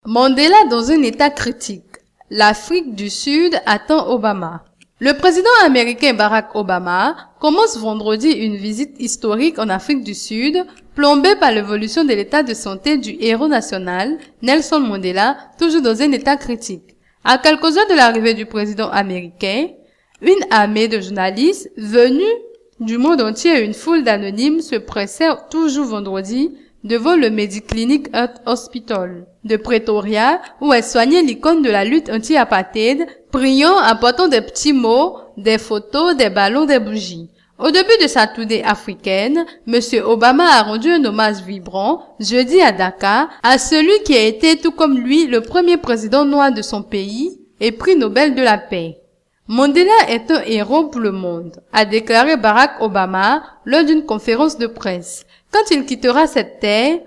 Mandela dans un état critique. L'Afrique du Sud attend Obama. Le président américain Barack Obama commence vendredi une visite historique en Afrique du Sud, plombée par l'évolution de l'état de santé du héros national, Nelson Mandela, toujours dans un état critique. À quelques heures de l'arrivée du président américain, une armée de journalistes venus du monde entier et une foule d'anonymes se pressèrent toujours vendredi devant le Mediclinic Health Hospital de Pretoria, où elle soignait l'icône de la lutte anti-apartheid, priant, apportant des petits mots, des photos, des ballons, des bougies. Au début de sa tournée africaine, M. Obama a rendu un hommage vibrant, jeudi à Dakar, à celui qui a été, tout comme lui, le premier président noir de son pays et prix Nobel de la paix. Mandela est un héros pour le monde, a déclaré Barack Obama lors d'une conférence de presse. Quand il quittera cette terre,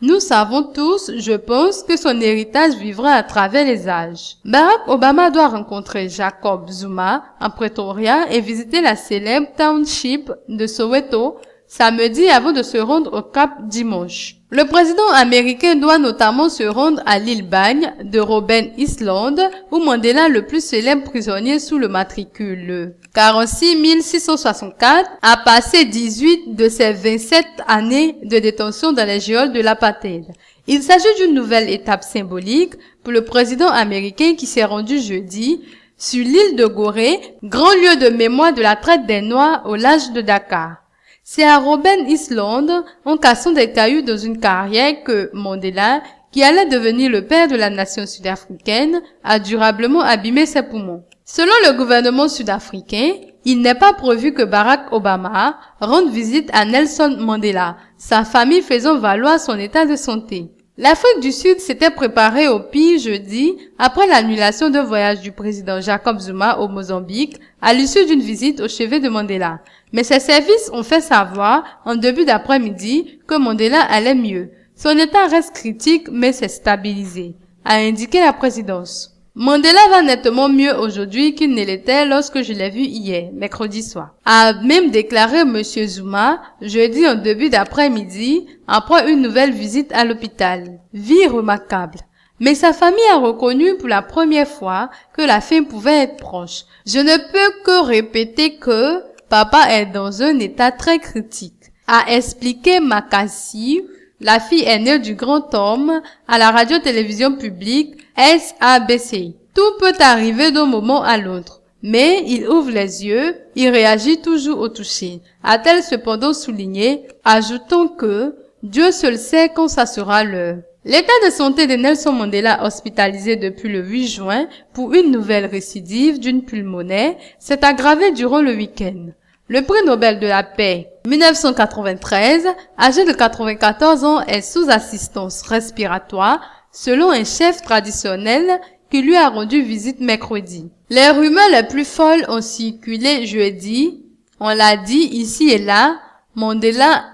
nous savons tous, je pense, que son héritage vivra à travers les âges. Barack Obama doit rencontrer Jacob Zuma en Pretoria et visiter la célèbre township de Soweto samedi avant de se rendre au Cap dimanche. Le président américain doit notamment se rendre à l'île Bagne de Robben Island, où Mandela, le plus célèbre prisonnier sous le matricule 46664, a passé 18 de ses 27 années de détention dans les geôles de l'apartheid. Il s'agit d'une nouvelle étape symbolique pour le président américain qui s'est rendu jeudi sur l'île de Gorée, grand lieu de mémoire de la traite des Noirs au large de Dakar. C'est à Robben Island, en cassant des cailloux dans une carrière, que Mandela, qui allait devenir le père de la nation sud-africaine, a durablement abîmé ses poumons. Selon le gouvernement sud-africain, il n'est pas prévu que Barack Obama rende visite à Nelson Mandela, sa famille faisant valoir son état de santé. L'Afrique du Sud s'était préparée au pire jeudi après l'annulation d'un voyage du président Jacob Zuma au Mozambique à l'issue d'une visite au chevet de Mandela. Mais ses services ont fait savoir en début d'après-midi que Mandela allait mieux. Son état reste critique mais s'est stabilisé, a indiqué la présidence. Mandela va nettement mieux aujourd'hui qu'il ne l'était lorsque je l'ai vu hier, mercredi soir, a même déclaré M. Zuma jeudi en début d'après-midi après une nouvelle visite à l'hôpital. Vie remarquable. Mais sa famille a reconnu pour la première fois que la fin pouvait être proche. Je ne peux que répéter que papa est dans un état très critique, a expliqué Makasi, la fille aînée du grand homme, à la radio-télévision publique SABC. Tout peut arriver d'un moment à l'autre, mais il ouvre les yeux, il réagit toujours au toucher, a-t-elle cependant souligné, ajoutant que Dieu seul sait quand ça sera l'heure. L'état de santé de Nelson Mandela, hospitalisé depuis le 8 juin pour une nouvelle récidive d'une pulmonaire, s'est aggravé durant le week-end. Le prix Nobel de la paix 1993, âgé de 94 ans, est sous assistance respiratoire, selon un chef traditionnel qui lui a rendu visite mercredi. Les rumeurs les plus folles ont circulé jeudi. On l'a dit ici et là, Mandela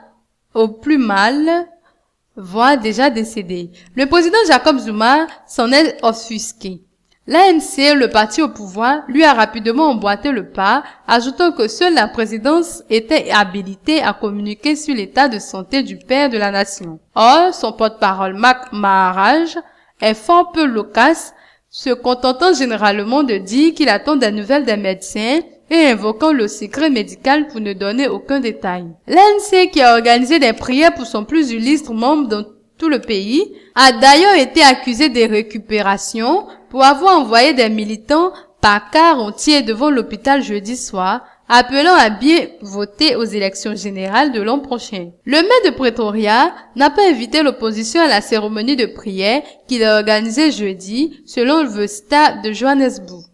au plus mal, voire déjà décédé. Le président Jacob Zuma s'en est offusqué. L'ANC, le parti au pouvoir, lui a rapidement emboîté le pas, ajoutant que seule la présidence était habilitée à communiquer sur l'état de santé du père de la nation. Or, son porte-parole Mac Maharaj est fort peu loquace, se contentant généralement de dire qu'il attend des nouvelles des médecins et invoquant le secret médical pour ne donner aucun détail. L'ANC, qui a organisé des prières pour son plus illustre membre dans tout le pays, a d'ailleurs été accusé de récupération pour avoir envoyé des militants par car entier devant l'hôpital jeudi soir, appelant à bien voter aux élections générales de l'an prochain. Le maire de Pretoria n'a pas invité l'opposition à la cérémonie de prière qu'il a organisée jeudi selon le Vesta de Johannesburg.